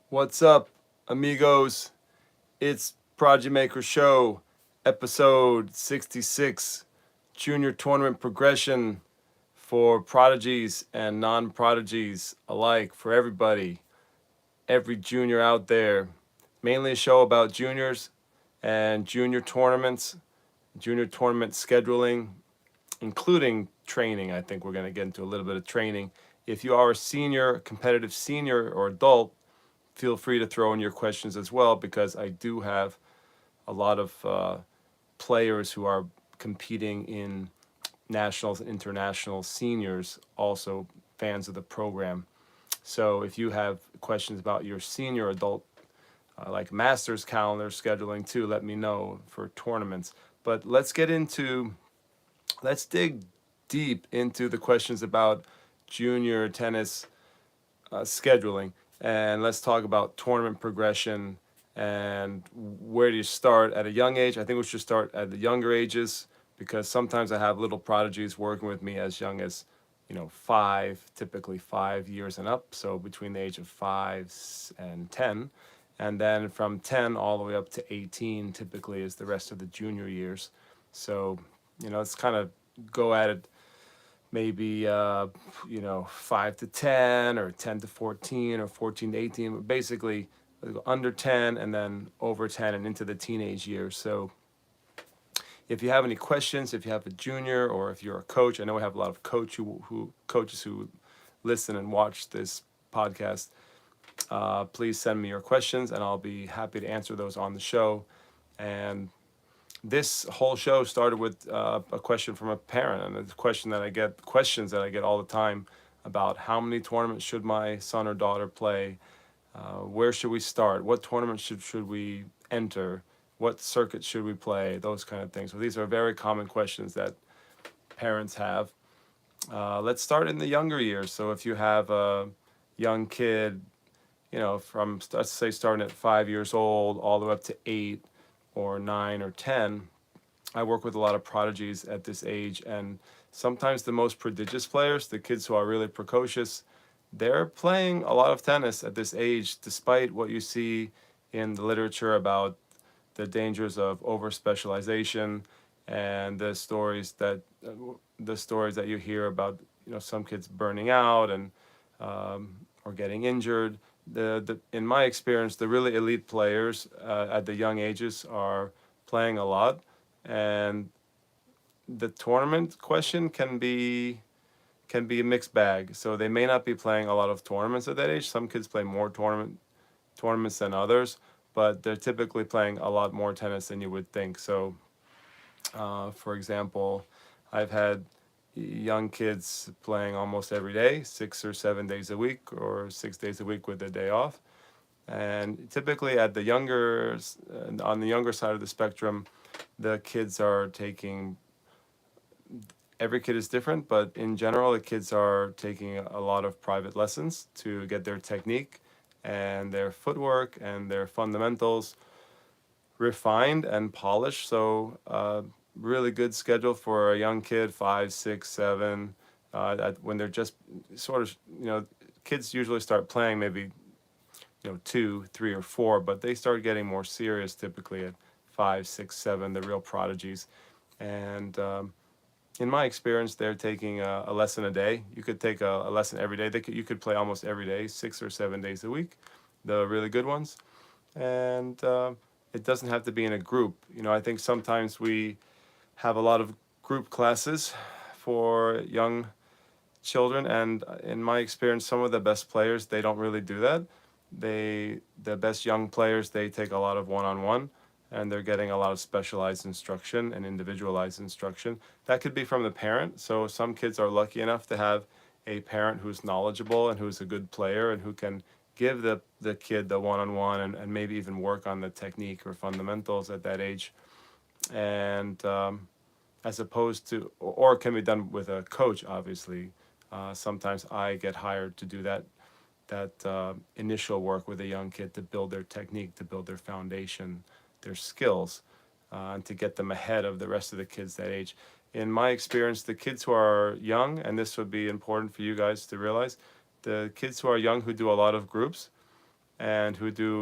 What's up, amigos? It's Prodigy Maker Show, episode 66, Junior Tournament Progression for prodigies and non-prodigies alike, for everybody, every junior out there. Mainly a show about juniors and junior tournaments, junior tournament scheduling, including training. I think we're going to get into a little bit of training. If you are a senior, competitive senior or adult, feel free to throw in your questions as well, because I do have a lot of players who are competing in nationals and international seniors, also fans of the program. So if you have questions about your senior adult, like masters calendar scheduling too, let me know for tournaments. But let's dig deep into the questions about junior tennis scheduling, and let's talk about tournament progression and where do you start at a young age. I think we should start at the younger ages, because sometimes I have little prodigies working with me as young as 5, typically 5 years and up, so between the age of 5 and 10, and then from 10 all the way up to 18 typically is the rest of the junior years. So let's kind of go at it, maybe 5 to 10 or 10 to 14 or 14 to 18, but basically under 10 and then over 10 and into the teenage years. So if you have any questions, if you have a junior or if you're a coach, I know we have a lot of coaches who listen and watch this podcast. Please send me your questions and I'll be happy to answer those on the show. And this whole show started with a question from a parent, and it's a question that I get, questions that I get all the time about how many tournaments should my son or daughter play, where should we start, what tournaments should we enter, what circuit should we play, those kind of things. So these are very common questions that parents have. Let's start in the younger years. So if you have a young kid, from, let's say, starting at 5 years old all the way up to 8 or 9 or 10, I work with a lot of prodigies at this age, and sometimes the most prodigious players, the kids who are really precocious, they're playing a lot of tennis at this age, despite what you see in the literature about the dangers of over specialization and the stories that you hear about some kids burning out and or getting injured. In my experience, the really elite players at the young ages are playing a lot, and the tournament question can be a mixed bag. So they may not be playing a lot of tournaments at that age. Some kids play more tournaments than others, but they're typically playing a lot more tennis than you would think. So, for example, I've had young kids playing almost every day, 6 or 7 days a week, or 6 days a week with a day off. And typically on the younger side of the spectrum, the kids are taking, every kid is different, but in general, the kids are taking a lot of private lessons to get their technique and their footwork and their fundamentals refined and polished. So, really good schedule for a young kid, 5, 6, 7. When they're just sort of, kids usually start playing maybe 2, 3, or 4, but they start getting more serious typically at 5, 6, 7. The real prodigies, and in my experience, they're taking a lesson a day. You could take a lesson every day. You could play almost every day, 6 or 7 days a week, the really good ones. And it doesn't have to be in a group. I think sometimes we have a lot of group classes for young children, and in my experience, some of the best players, they don't really do that. The best young players, they take a lot of one-on-one, and they're getting a lot of specialized instruction and individualized instruction. That could be from the parent. So some kids are lucky enough to have a parent who's knowledgeable and who's a good player and who can give the kid the one-on-one, and maybe even work on the technique or fundamentals at that age. And as opposed to, or it can be done with a coach, obviously. Sometimes I get hired to do that initial work with a young kid to build their technique, to build their foundation, their skills, and to get them ahead of the rest of the kids that age. In my experience, the kids who are young, and this would be important for you guys to realize, the kids who are young who do a lot of groups, and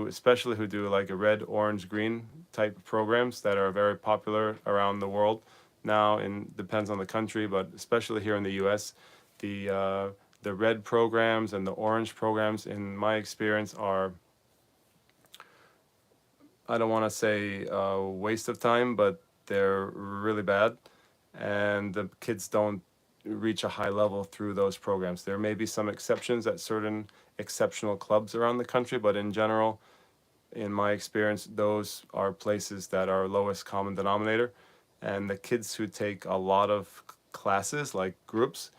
especially who do like a red, orange, green type of programs that are very popular around the world now. And depends on the country, but especially here in the U.S., the uh, the red programs and the orange programs, in my experience, are, I don't want to say a waste of time, but they're really bad, and the kids don't reach a high level through those programs. There may be some exceptions at certain exceptional clubs around the country, but in general, in my experience, those are places that are lowest common denominator. And the kids who take a lot of classes, like groups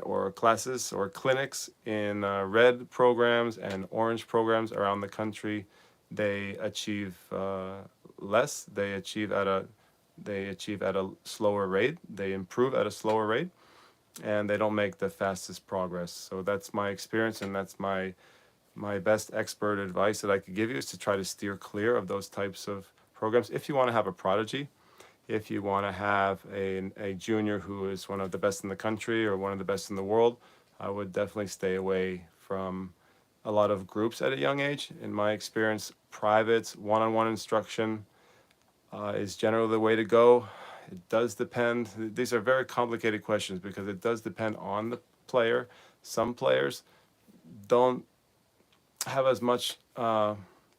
or classes or clinics in red programs and orange programs around the country, they achieve less. They achieve at a slower rate. They improve at a slower rate, and they don't make the fastest progress. So that's my experience, and that's my best expert advice that I could give you, is to try to steer clear of those types of programs. If you want to have a prodigy, if you want to have a junior who is one of the best in the country or one of the best in the world, I would definitely stay away from a lot of groups at a young age. In my experience, privates, one-on-one instruction is generally the way to go. It does depend. These are very complicated questions because it does depend on the player. Some players don't have as much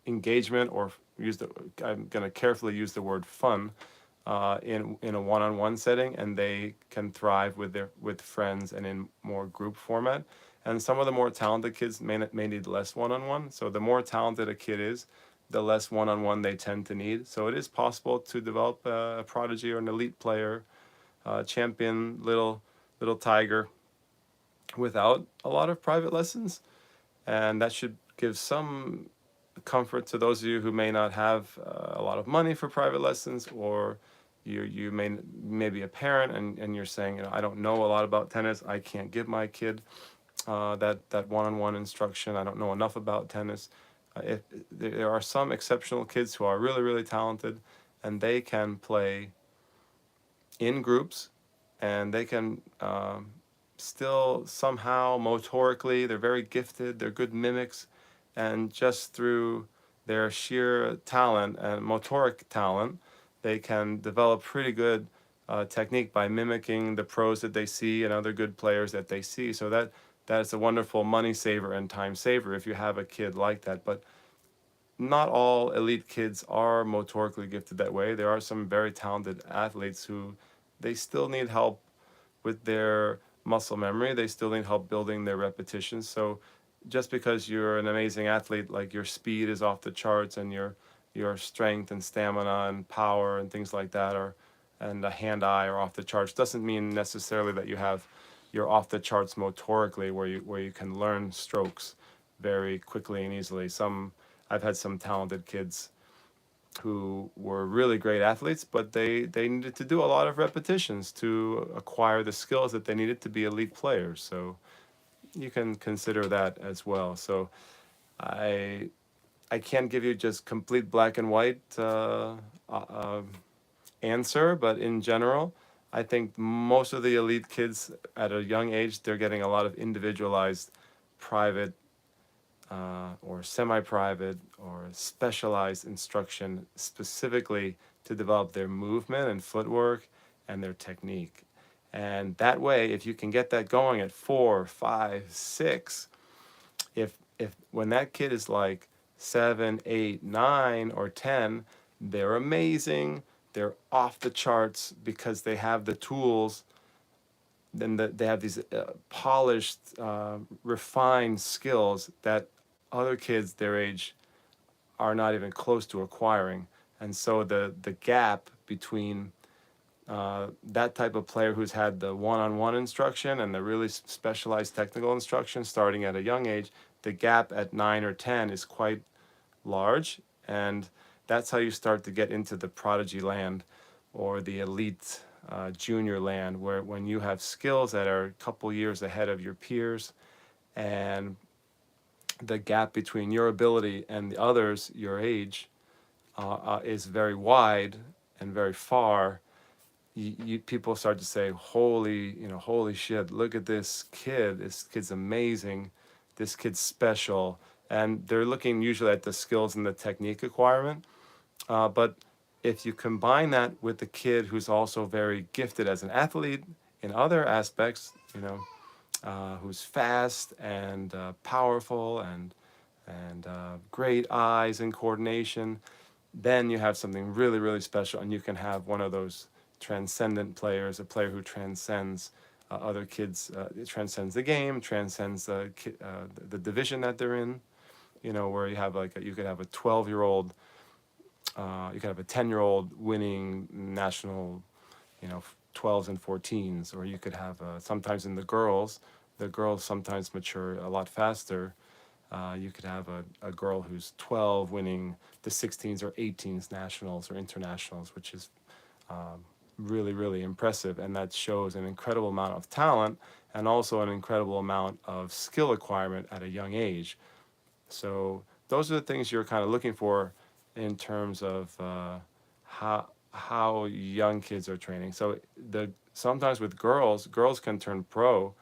engagement, or I'm going to carefully use the word fun, in a one-on-one setting, and they can thrive with friends and in more group format. And some of the more talented kids may need less one-on-one. So the more talented a kid is, the less one-on-one they tend to need. So it is possible to develop a prodigy or an elite player, champion, little tiger, without a lot of private lessons. And that should give some comfort to those of you who may not have a lot of money for private lessons, or you may be a parent, and you're saying, I don't know a lot about tennis. I can't give my kid that one-on-one instruction. I don't know enough about tennis. If there are some exceptional kids who are really, really talented, and they can play in groups, and they can still somehow motorically, they're very gifted, they're good mimics, and just through their sheer talent and motoric talent, they can develop pretty good technique by mimicking the pros that they see and other good players that they see. So that is a wonderful money saver and time saver if you have a kid like that. But not all elite kids are motorically gifted that way. There are some very talented athletes who, they still need help with their muscle memory. They still need help building their repetitions. So just because you're an amazing athlete, like your speed is off the charts, and your strength and stamina and power and things like that are, and the hand-eye are off the charts, doesn't mean necessarily that you're off the charts motorically, where you can learn strokes very quickly and easily. I've had some talented kids who were really great athletes, but they needed to do a lot of repetitions to acquire the skills that they needed to be elite players. So you can consider that as well. So I I can't give you just complete black and white answer, but in general, I think most of the elite kids at a young age, they're getting a lot of individualized private or semi-private or specialized instruction specifically to develop their movement and footwork and their technique. And that way, if you can get that going at 4, 5, 6, if when that kid is like 7, 8, 9, or 10, they're amazing. They're off the charts because they have the tools. Then they have these polished, refined skills that other kids their age are not even close to acquiring. And so the gap between that type of player who's had the one-on-one instruction and the really specialized technical instruction starting at a young age, the gap at 9 or 10 is quite large. And that's how you start to get into the prodigy land, or the elite junior land, where when you have skills that are a couple years ahead of your peers, and the gap between your ability and the others your age is very wide and very far. People start to say, holy shit, look at this kid. This kid's amazing. This kid's special. and they're looking usually at the skills and the technique acquirement. But if you combine that with the kid who's also very gifted as an athlete in other aspects, who's fast and powerful and great eyes and coordination, then you have something really, really special, and you can have one of those transcendent players, a player who transcends other kids, transcends the game, transcends the division that they're in. Where you have you could have a 12-year-old, you could have a 10-year-old winning national, 12s and 14s, or you could have sometimes in the girls sometimes mature a lot faster. You could have a girl who's 12 winning the 16s or 18s nationals or internationals, which is really, really impressive. And that shows an incredible amount of talent and also an incredible amount of skill acquirement at a young age. So those are the things you're kind of looking for in terms of how young kids are training. So sometimes with girls can turn pro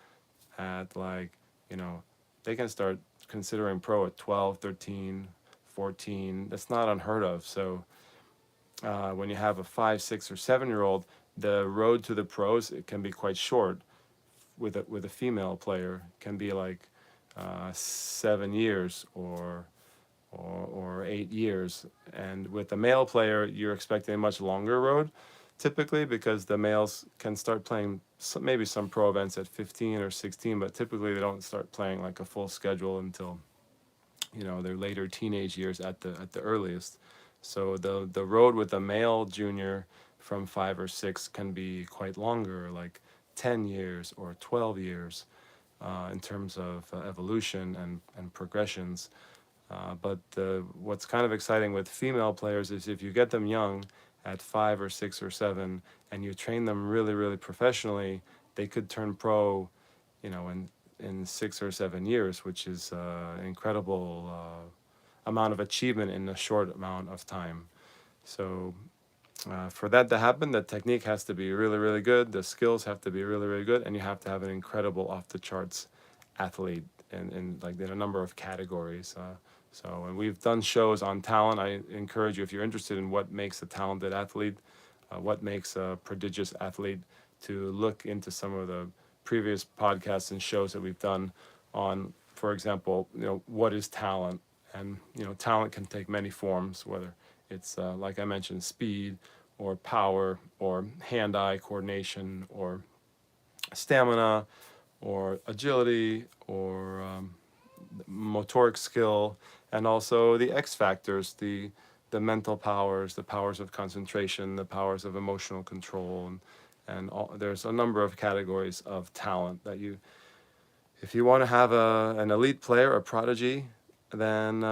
at they can start considering pro at 12, 13, 14. That's not unheard of. So when you have a 5, 6, or 7-year-old, the road to the pros, it can be quite short. With a female player, can be 7 years or 8 years, and with a male player, you're expecting a much longer road, typically, because the males can start playing maybe some pro events at 15 or 16, but typically they don't start playing like a full schedule until their later teenage years at the earliest. So the road with a male junior from 5 or 6 can be quite longer, like 10 years or 12 years, in terms of evolution and progressions. But what's kind of exciting with female players is if you get them young at 5 or 6 or 7 and you train them really, really professionally, they could turn pro, in 6 or 7 years, which is an incredible amount of achievement in a short amount of time. So for that to happen, the technique has to be really, really good. The skills have to be really, really good, and you have to have an incredible off-the-charts athlete in a number of categories. And we've done shows on talent. I encourage you, if you're interested in what makes a talented athlete, what makes a prodigious athlete, to look into some of the previous podcasts and shows that we've done on, for example, what is talent? And talent can take many forms, whether it's like I mentioned, speed or power or hand-eye coordination or stamina or agility or motoric skill, and also the X factors, the mental powers, the powers of concentration, the powers of emotional control, and there's a number of categories of talent that if you want to have an elite player, a prodigy, then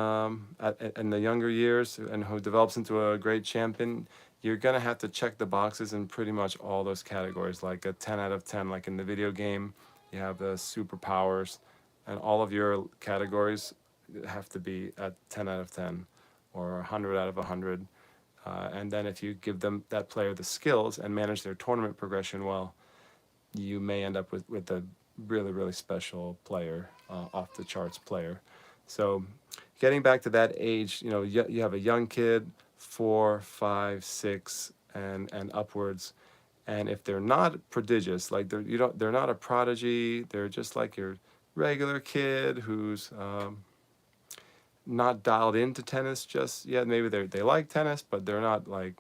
in the younger years, and who develops into a great champion, you're going to have to check the boxes in pretty much all those categories, like a 10 out of 10, like in the video game, you have the superpowers, and all of your categories have to be at 10 out of 10 or 100 out of 100. And then if you give that player the skills and manage their tournament progression well, you may end up with a really, really special player, off the charts player. So getting back to that age, you have a young kid, 4, 5, 6, and upwards. And if they're not prodigious, like they're not a prodigy, they're just like your regular kid who's not dialed into tennis just yet. Maybe they like tennis, but they're not like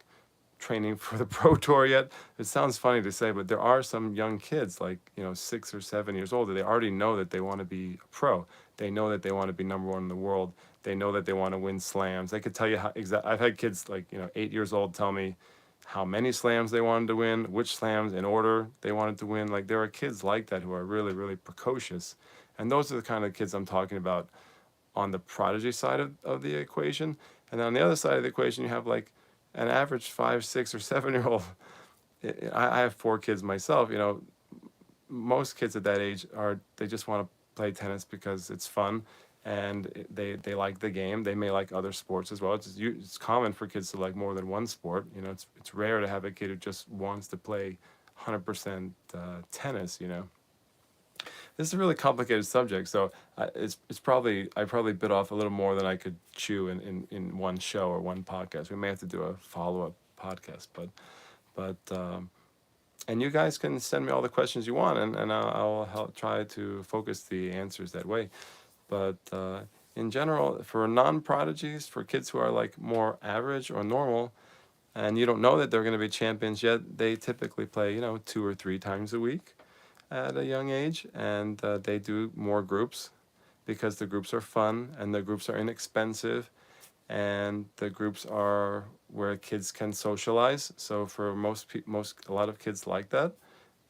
training for the pro tour yet. It sounds funny to say, but there are some young kids, like 6 or 7 years old, that they already know that they want to be a pro. They know that they want to be number 1 in the world. They know that they want to win slams. They could tell you how exactly. I've had kids 8 years old tell me how many slams they wanted to win, which slams in order they wanted to win. Like, there are kids like that who are really, really precocious, and those are the kind of kids I'm talking about on the prodigy side of the equation. And on the other side of the equation, you have like an average 5, 6, or 7-year-old. I have 4 kids myself. Most kids at that age they just want to play tennis because it's fun, and they like the game. They may like other sports as well. It's common for kids to like more than one sport. It's rare to have a kid who just wants to play 100% tennis. this is a really complicated subject. So it's probably I probably bit off a little more than I could chew in one show or one podcast. We may have to do a follow-up podcast, but and you guys can send me all the questions you want, and I'll help try to focus the answers that way. But in general, for non-prodigies, for kids who are like more average or normal, and you don't know that they're going to be champions yet, they typically play, 2 or 3 times a week at a young age, and they do more groups because the groups are fun and the groups are inexpensive and the groups are where kids can socialize. So for a lot of kids like that,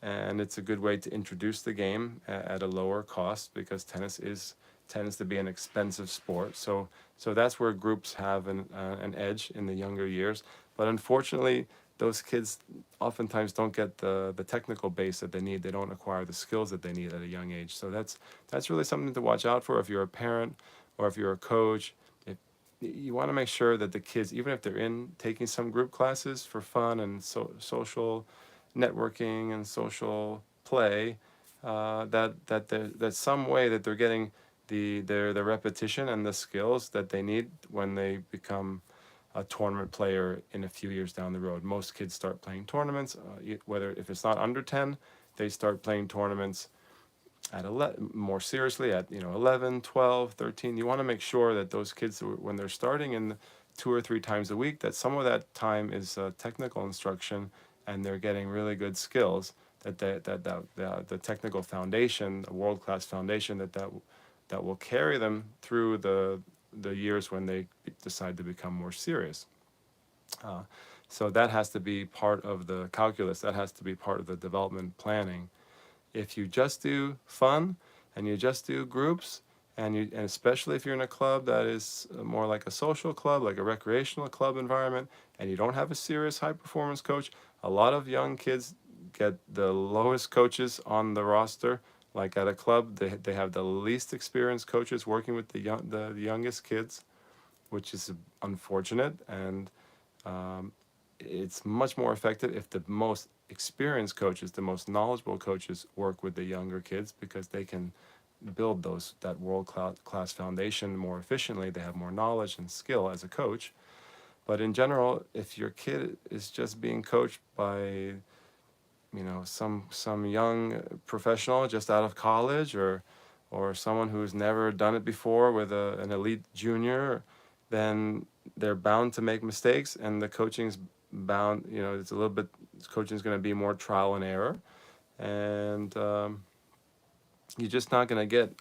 and it's a good way to introduce the game at a lower cost because tends to be an expensive sport. So that's where groups have an edge in the younger years. But unfortunately, those kids oftentimes don't get the technical base that they need. They don't acquire the skills that they need at a young age. So that's really something to watch out for if you're a parent or if you're a coach. If you want to make sure that the kids, even if they're taking some group classes for fun and social networking and social play, that's some way that they're getting the repetition and the skills that they need when they become a tournament player in a few years down the road. Most kids start playing tournaments, whether if it's not under 10, they start playing tournaments at more seriously at 11, 12, 13. You want to make sure that those kids, when they're starting in 2 or 3 times a week, that some of that time is technical instruction and they're getting really good skills, that the technical foundation, a world-class foundation, that will carry them through the years when they decide to become more serious. Uh, so that has to be part of the calculus. That has to be part of the development planning. If you just do fun and you just do groups, and especially if you're in a club that is more like a social club, like a recreational club environment, and you don't have a serious high performance coach, a lot of young kids get the lowest coaches on the roster. Like at a club, they have the least experienced coaches working with the youngest kids, which is unfortunate. And um, it's much more effective if the most experienced coaches, the most knowledgeable coaches, work with the younger kids because they can build that world class foundation more efficiently. They have more knowledge and skill as a coach. But in general, if your kid is just being coached by some young professional just out of college, or someone who's never done it before with an elite junior, then they're bound to make mistakes, and the coaching's bound, it's a little bit, coaching is going to be more trial and error, and you're just not going to get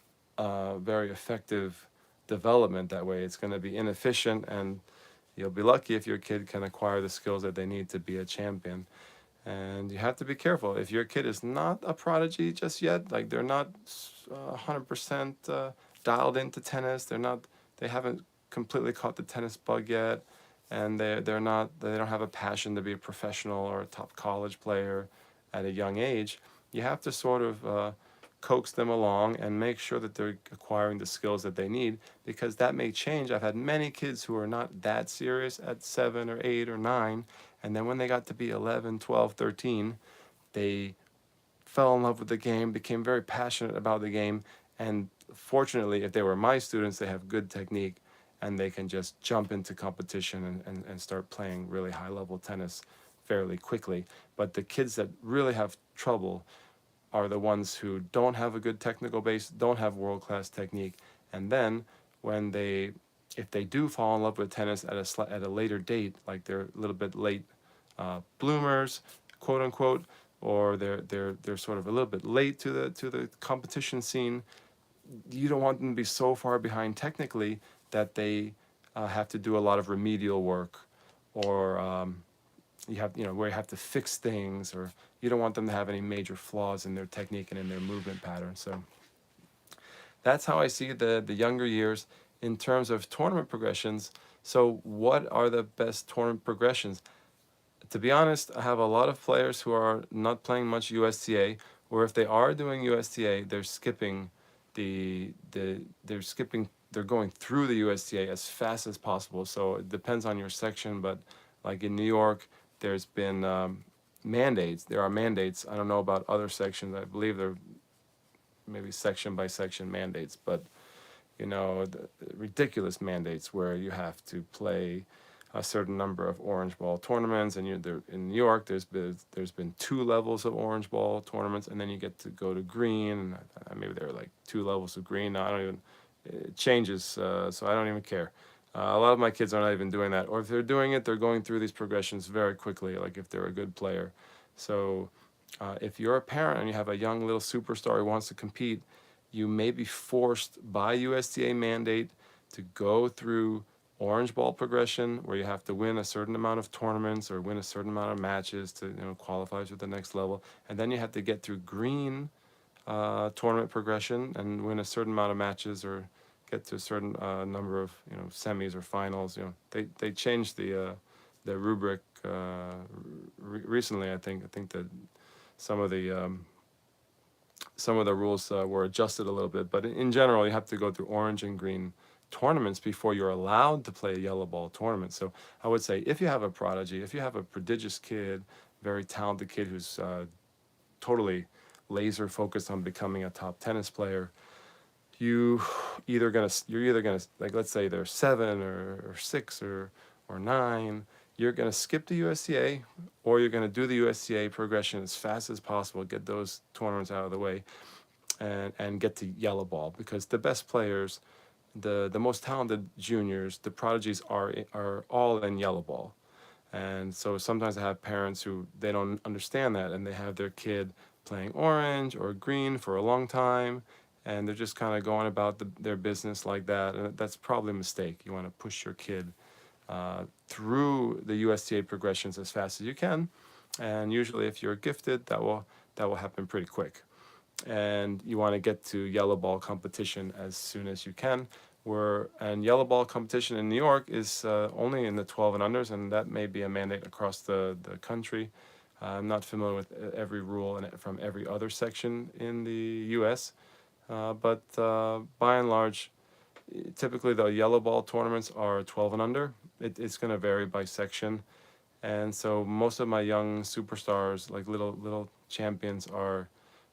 very effective development that way. It's going to be inefficient, and you'll be lucky if your kid can acquire the skills that they need to be a champion. And you have to be careful. If your kid is not a prodigy just yet, like they're not 100% dialed into tennis, they haven't completely caught the tennis bug yet, and they don't have a passion to be a professional or a top college player at a young age, you have to sort of coax them along and make sure that they're acquiring the skills that they need, because that may change. I've had many kids who are not that serious at 7 or 8 or 9, and then when they got to be 11, 12, 13, they fell in love with the game, became very passionate about the game, and fortunately, if they were my students, they have good technique, and they can just jump into competition and start playing really high-level tennis fairly quickly. But the kids that really have trouble are the ones who don't have a good technical base, don't have world-class technique, and then if they do fall in love with tennis at a later date, like they're a little bit late bloomers, quote unquote, or they're sort of a little bit late to the competition scene, you don't want them to be so far behind technically that they have to do a lot of remedial work, or where you have to fix things, or you don't want them to have any major flaws in their technique and in their movement pattern. So that's how I see the younger years in terms of tournament progressions. So what are the best tournament progressions? To be honest, I have a lot of players who are not playing much USTA, or if they are doing USTA, they're going through the USTA as fast as possible. So it depends on your section, but like in New York, there's been mandates. There are mandates. I don't know about other sections. I believe they're maybe section by section mandates, but the ridiculous mandates where you have to play a certain number of orange ball tournaments, and in New York there's been 2 levels of orange ball tournaments, and then you get to go to green, and maybe there are like 2 levels of green. Now I don't even, it changes, so I don't even care. A lot of my kids are not even doing that, or if they're doing it, they're going through these progressions very quickly, like if they're a good player. So if you're a parent and you have a young little superstar who wants to compete, you may be forced by USTA mandate to go through orange ball progression, where you have to win a certain amount of tournaments or win a certain amount of matches to qualify to the next level, and then you have to get through green tournament progression and win a certain amount of matches or get to a certain number of semis or finals. They changed the rubric recently. I think that some of the rules were adjusted a little bit, but in general, you have to go through orange and green tournaments before you're allowed to play a yellow ball tournament. So I would say if you have a prodigy, if you have a prodigious kid, very talented kid who's totally laser focused on becoming a top tennis player, you're either gonna, like, let's say they're 7 or 6 or 9. You're going to skip the USTA, or you're going to do the USTA progression as fast as possible, get those tournaments out of the way, and get to yellow ball, because the best players, the most talented juniors, the prodigies are all in yellow ball. And so sometimes I have parents who they don't understand that, and they have their kid playing orange or green for a long time, and they're just kind of going about their business like that, and that's probably a mistake. You want to push your kid through the USTA progressions as fast as you can, and usually if you're gifted, that will happen pretty quick. And you want to get to yellow ball competition as soon as you can. And yellow ball competition in New York is only in the 12 and unders, and that may be a mandate across the country. I'm not familiar with every rule from every other section in the U.S., but by and large, typically the yellow ball tournaments are 12 and under. It's going to vary by section, and so most of my young superstars, like little champions,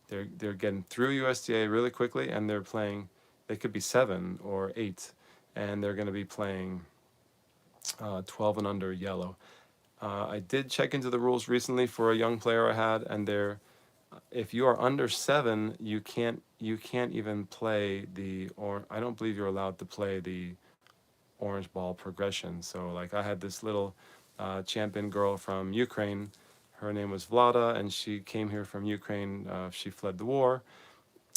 they're getting through USTA really quickly, and they're playing. They could be 7 or 8, and they're going to be playing 12 and under yellow. I did check into the rules recently for a young player I had, and if you are under 7, you can't even play I don't believe you're allowed to play the orange ball progression. So like I had this little champion girl from Ukraine. Her name was Vlada, and she came here from Ukraine. She fled the war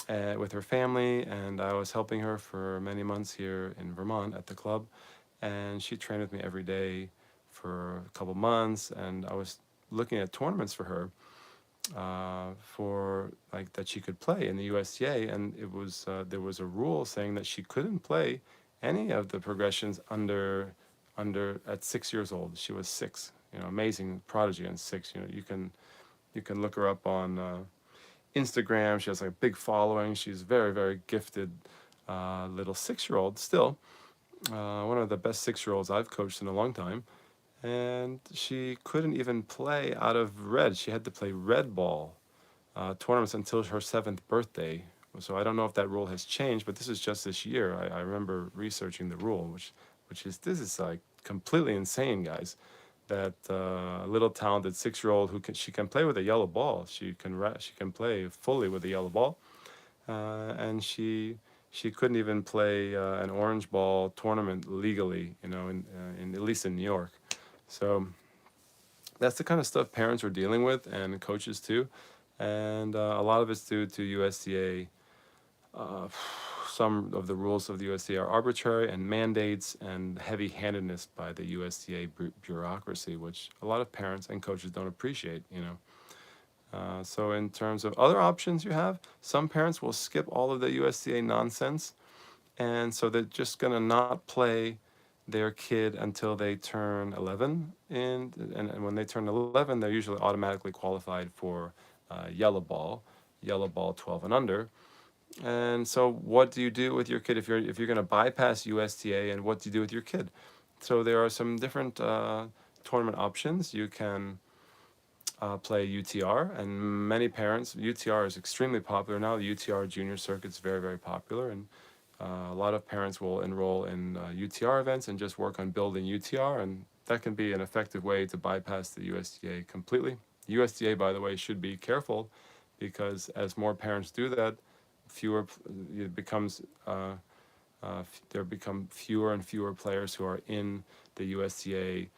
with her family, and I was helping her for many months here in Vermont at the club, and she trained with me every day for a couple months, and I was looking at tournaments for her for like that she could play in the USTA, and it was there was a rule saying that she couldn't play any of the progressions under at 6 years old. She was 6, amazing prodigy and 6. You can look her up on Instagram. She has like a big following. She's very, very gifted little 6-year-old still. One of the best 6-year-olds I've coached in a long time. And she couldn't even play out of red. She had to play red ball tournaments until her 7th birthday. So I don't know if that rule has changed, but this is just this year. I remember researching the rule, this is like completely insane, guys. That little talented 6-year-old she can play with a yellow ball. She can play fully with a yellow ball, and she couldn't even play an orange ball tournament legally, in at least in New York. So that's the kind of stuff parents are dealing with, and coaches too, and a lot of it's due to USDA. Some of the rules of the USDA are arbitrary, and mandates and heavy-handedness by the USDA bureaucracy, which a lot of parents and coaches don't appreciate. So in terms of other options you have, some parents will skip all of the USDA nonsense, and so they're just going to not play their kid until they turn 11, and when they turn 11, they're usually automatically qualified for yellow ball 12 and under. And so what do you do with your kid if you're going to bypass USTA, and what do you do with your kid? So there are some different tournament options. You can play UTR, and many parents, UTR is extremely popular now. The UTR junior circuit is very, very popular, and a lot of parents will enroll in UTR events and just work on building UTR, and that can be an effective way to bypass the USDA completely. The USDA, by the way, should be careful because as more parents do that, fewer it becomes there become fewer and fewer players who are in the USDA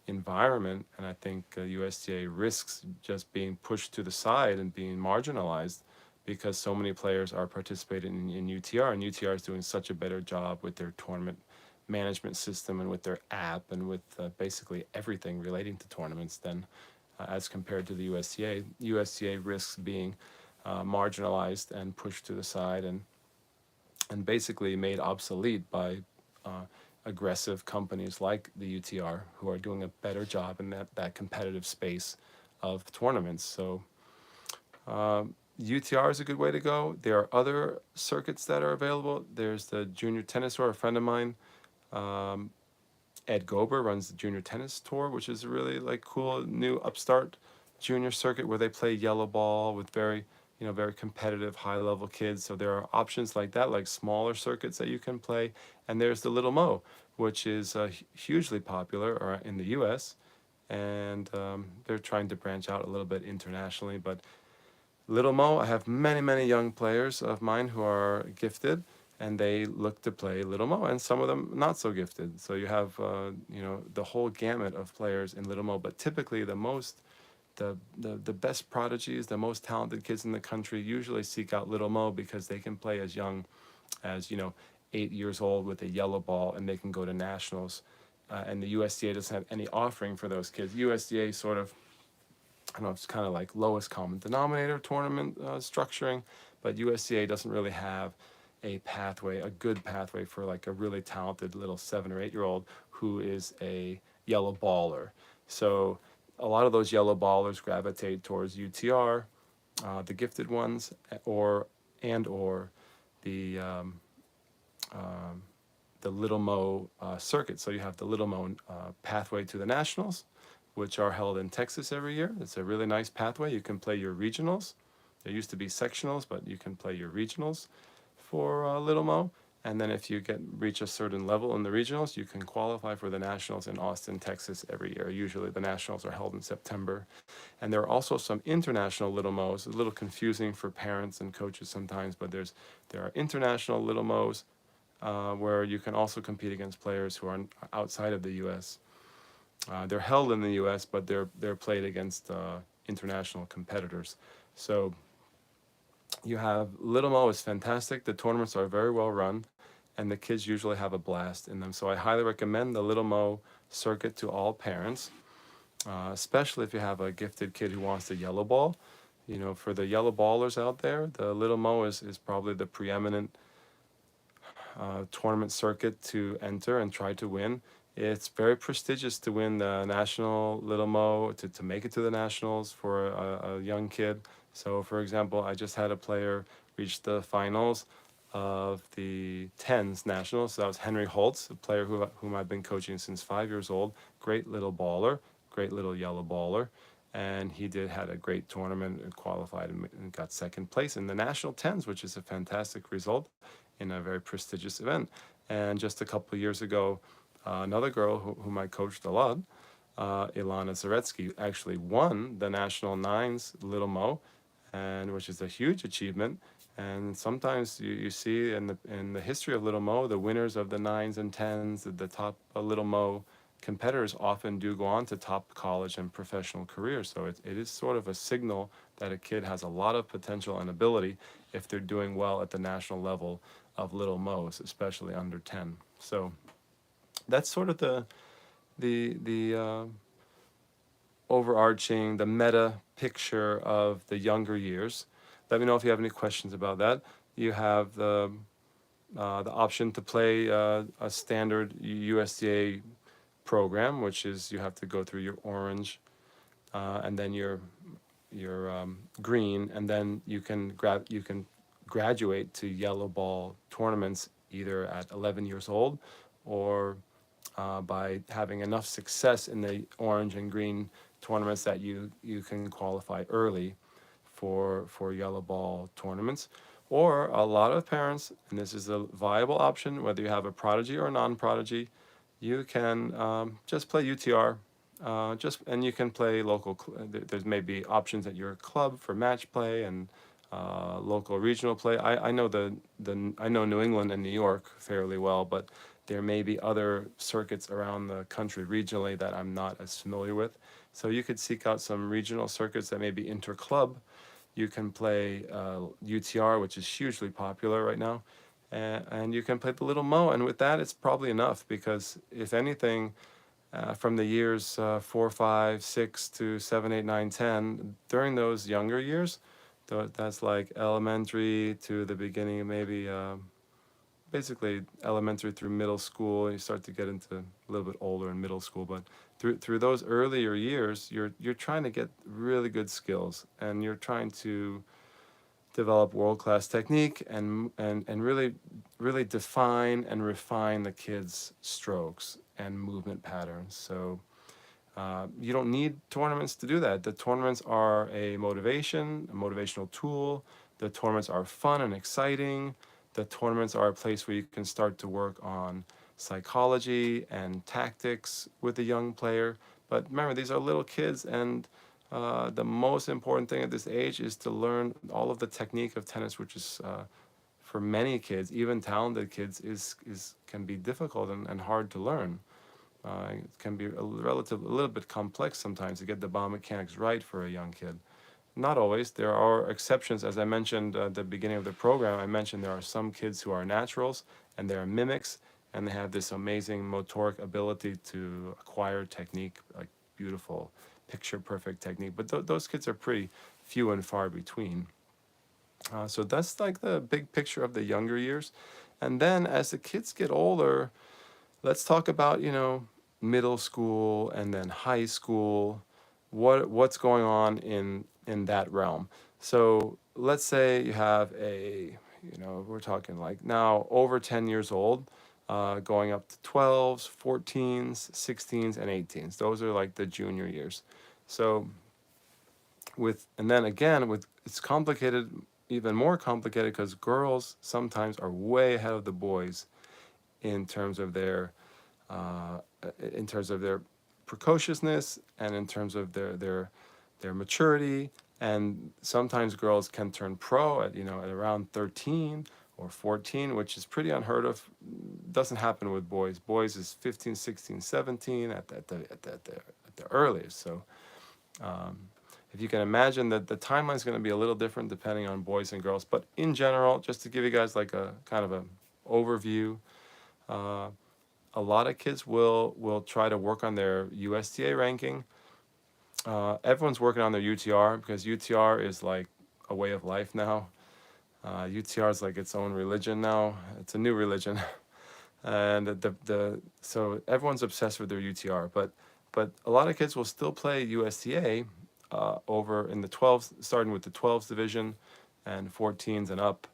environment, and I think USDA risks just being pushed to the side and being marginalized because so many players are participating in UTR, and UTR is doing such a better job with their tournament management system and with their app and with basically everything relating to tournaments than as compared to the USDA. USDA risks being marginalized and pushed to the side and basically made obsolete by aggressive companies like the UTR who are doing a better job in that competitive space of tournaments. So UTR is a good way to go. There are other circuits that are available. There's the junior tennis tour. A friend of mine, Ed Gober, runs the junior tennis tour, which is a really like cool new upstart junior circuit where they play yellow ball with very very competitive high level kids. So there are options like that, like smaller circuits that you can play. And there's the Little Mo, which is hugely popular in the US, and they're trying to branch out a little bit internationally. But Little Mo, I have many young players of mine who are gifted, and they look to play Little Mo, and some of them not so gifted. So you have the whole gamut of players in Little Mo, but typically the best prodigies, the most talented kids in the country usually seek out Little Mo because they can play as young as 8 years old with a yellow ball, and they can go to nationals. And the USDA doesn't have any offering for those kids. USDA sort of, I don't know, it's kind of like lowest common denominator tournament structuring, but USDA doesn't really have a pathway, a good pathway for like a really talented little 7 or 8-year-old who is a yellow baller. So a lot of those yellow ballers gravitate towards UTR, the gifted ones, or the Little Mo circuit. So you have the Little Mo pathway to the nationals, which are held in Texas every year. It's a really nice pathway. You can play your regionals. There used to be sectionals, but you can play your regionals for Little Mo. And then if you reach a certain level in the regionals, you can qualify for the nationals in Austin, Texas every year. Usually the nationals are held in September. And there are also some international Little Mo's. A little confusing for parents and coaches sometimes, but there are international Little Mo's where you can also compete against players who are outside of the U.S. They're held in the U.S., but they're played against international competitors. So you have Little Mo is fantastic. The tournaments are very well run, and the kids usually have a blast in them. So I highly recommend the Little Mo circuit to all parents, especially if you have a gifted kid who wants the yellow ball. For the yellow ballers out there, the Little Mo is probably the preeminent tournament circuit to enter and try to win. It's very prestigious to win the national Little Mo, to make it to the nationals for a young kid. So, for example, I just had a player reach the finals of the tens nationals. So that was Henry Holtz, a player whom I've been coaching since 5 years old. Great little baller, great little yellow baller. And he had a great tournament and qualified and got second place in the national tens, which is a fantastic result in a very prestigious event. And just a couple of years ago, another girl whom I coached a lot, Ilana Zaretsky, actually won the national nines Little Mo, and which is a huge achievement. And sometimes you see in the history of Little Mo, the winners of the nines and tens, the top Little Mo competitors often do go on to top college and professional careers. So it is sort of a signal that a kid has a lot of potential and ability if they're doing well at the national level of Little Mo's, especially under 10. So that's sort of the overarching, the meta picture of the younger years. Let me know if you have any questions about that. You have the option to play a standard USDA program, which is you have to go through your orange and then your green, and then you can graduate to yellow ball tournaments either at 11 years old or by having enough success in the orange and green tournaments that you can qualify early for yellow ball tournaments. Or a lot of parents, and this is a viable option, whether you have a prodigy or a non-prodigy, you can just play UTR, and you can play local. There's maybe options at your club for match play and local regional play. I know I know New England and New York fairly well, but there may be other circuits around the country regionally that I'm not as familiar with. So you could seek out some regional circuits that may be inter-club. You can play UTR, which is hugely popular right now, and you can play the Little Mo. And with that, it's probably enough because if anything, from the years 4, 5, 6 to 7, 8, 9, 10, during those younger years, that's like elementary to the beginning of maybe basically elementary through middle school. You start to get into a little bit older in middle school, but through those earlier years, you're trying to get really good skills, and you're trying to develop world-class technique and really define and refine the kids' strokes and movement patterns. So you don't need tournaments to do that. The tournaments are a motivational tool. The tournaments are fun and exciting. The tournaments are a place where you can start to work on psychology and tactics with a young player. But remember, these are little kids, and the most important thing at this age is to learn all of the technique of tennis, which is for many kids, even talented kids, can be difficult and hard to learn. It can be a little bit complex sometimes to get the biomechanics right for a young kid. Not always. There are exceptions. As I mentioned at the beginning of the program, I mentioned there are some kids who are naturals and they're mimics, and they have this amazing motoric ability to acquire technique, like beautiful, picture-perfect technique. But those kids are pretty few and far between. So that's like the big picture of the younger years. And then as the kids get older, let's talk about, middle school and then high school. What's going on in that realm? So let's say you have we're talking like now over 10 years old, going up to 12s, 14s, 16s, and 18s. Those are like the junior years. So and then again, it's complicated, even more complicated, because girls sometimes are way ahead of the boys in terms of their uh, precociousness and in terms of their maturity. And sometimes girls can turn pro at around 13 or 14, which is pretty unheard of. Doesn't happen with boys. Boys is 15, 16, 17 at the earliest. So if you can imagine that the timeline is going to be a little different depending on boys and girls. But in general, just to give you guys like a kind of a overview, a lot of kids will try to work on their USTA ranking. Everyone's working on their UTR because UTR is like a way of life now. UTR is like its own religion now. It's a new religion, and so everyone's obsessed with their UTR. But a lot of kids will still play USTA over in the 12s, starting with the 12s division and 14s and up,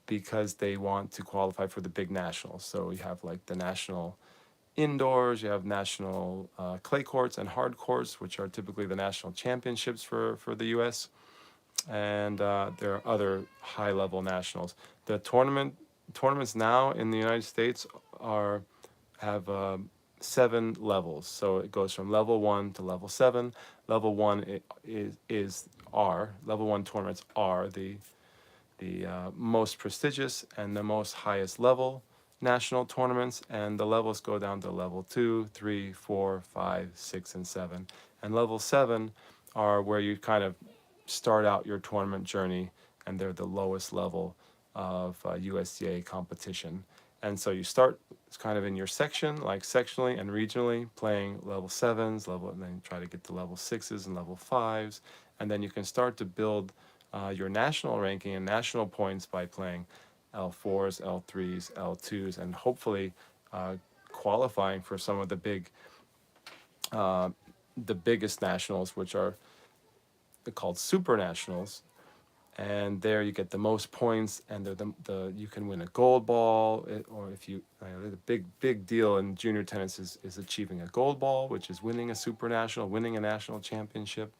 because they want to qualify for the big nationals. So you have like the national indoors, you have national clay courts and hard courts, which are typically the national championships for the U.S. And there are other high-level nationals. The tournaments now in the United States have 7 levels. So it goes from level 1 to level 7. Level 1 is level 1 tournaments are the most prestigious and the most highest level national tournaments, and the levels go down to level 2, 3, 4, 5, 6, and 7. And level 7 are where you kind of start out your tournament journey, and they're the lowest level of USTA competition. And so you start kind of in your section, like sectionally and regionally, playing level 7s, and then try to get to level 6s and level 5s, and then you can start to build your national ranking and national points by playing L4s, L3s, L2s, and hopefully qualifying for some of the biggest nationals, which are called super nationals. and there you get the most points, and the you can win a gold ball, or if you, the big deal in junior tennis is achieving a gold ball, which is winning a super national, winning a national championship.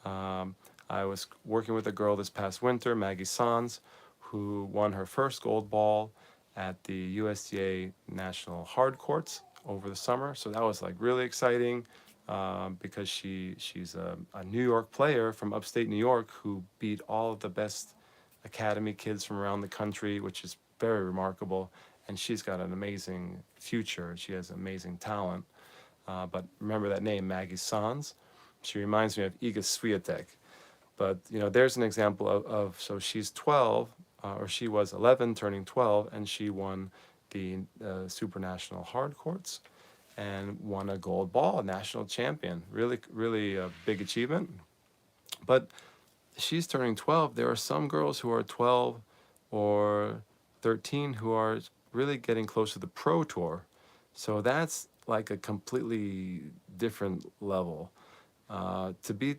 Um, I was working with a girl this past winter, Maggie Sans, who won her first gold ball at the USTA National Hard Courts over the summer. So that was like really exciting, because she's a New York player from upstate New York who beat all of the best academy kids from around the country, which is very remarkable. And she's got an amazing future. She has amazing talent. But remember that name, Maggie Sans. She reminds me of Iga Swiatek. But there's an example of so she's 12, or she was 11, turning 12, and she won the Supernational Hard Courts and won a gold ball, a national champion. Really, really a big achievement. But she's turning 12. There are some girls who are 12 or 13 who are really getting close to the pro tour. So that's like a completely different level. To be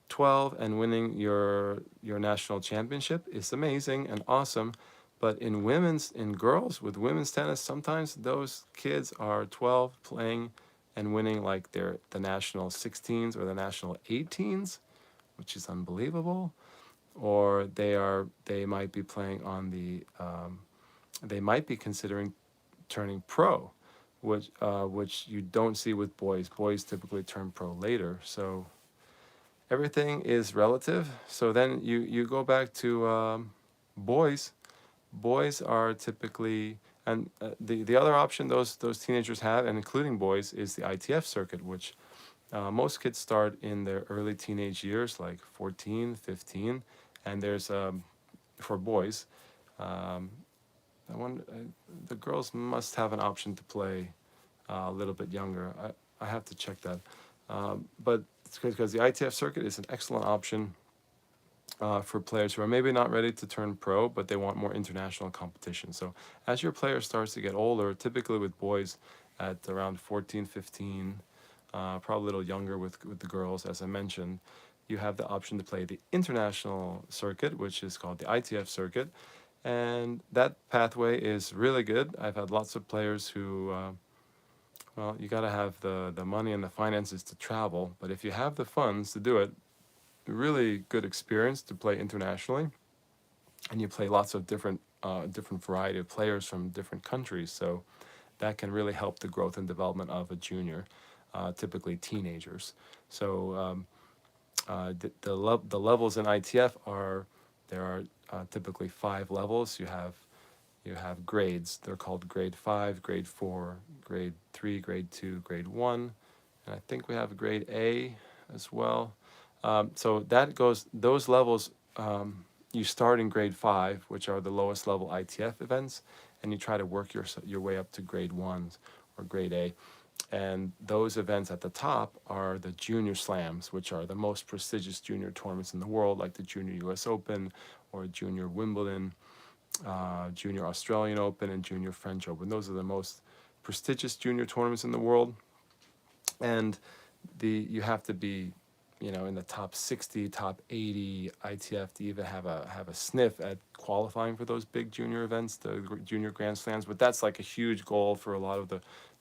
12 and winning your national championship is amazing and awesome, but in girls with women's tennis, sometimes those kids are 12 playing and winning like the national 16s or the national 18s, which is unbelievable. Or they might be playing on they might be considering turning pro, which you don't see with boys. Boys typically turn pro later. So everything is relative. So then you go back to boys. Boys are typically, and the other option those teenagers have, and including boys, is the ITF circuit, which most kids start in their early teenage years, like 14, 15, and there's for boys. Um, I wonder, the girls must have an option to play a little bit younger. I have to check that. But it's because the ITF circuit is an excellent option for players who are maybe not ready to turn pro, but they want more international competition. So as your player starts to get older, typically with boys at around 14, 15, probably a little younger with the girls, as I mentioned, you have the option to play the international circuit, which is called the ITF circuit. And that pathway is really good. I've had lots of players who, well, you got to have the money and the finances to travel, but if you have the funds to do it, really good experience to play internationally, and you play lots of different variety of players from different countries. So that can really help the growth and development of a junior, typically teenagers. So the levels in ITF there are typically 5 levels. You have grades. They're called grade 5, grade 4, grade 3, grade 2, grade 1, and I think we have a grade A as well. So those levels, you start in grade 5, which are the lowest level ITF events, and you try to work your way up to grade 1s or grade A. And those events at the top are the junior slams, which are the most prestigious junior tournaments in the world, like the Junior US Open or Junior Wimbledon, Junior Australian Open, and Junior French Open. Those are the most prestigious junior tournaments in the world. And you have to be, in the top 60, top 80 ITF to even have a sniff at qualifying for those big junior events, the junior Grand Slams. But that's like a huge goal for a lot of the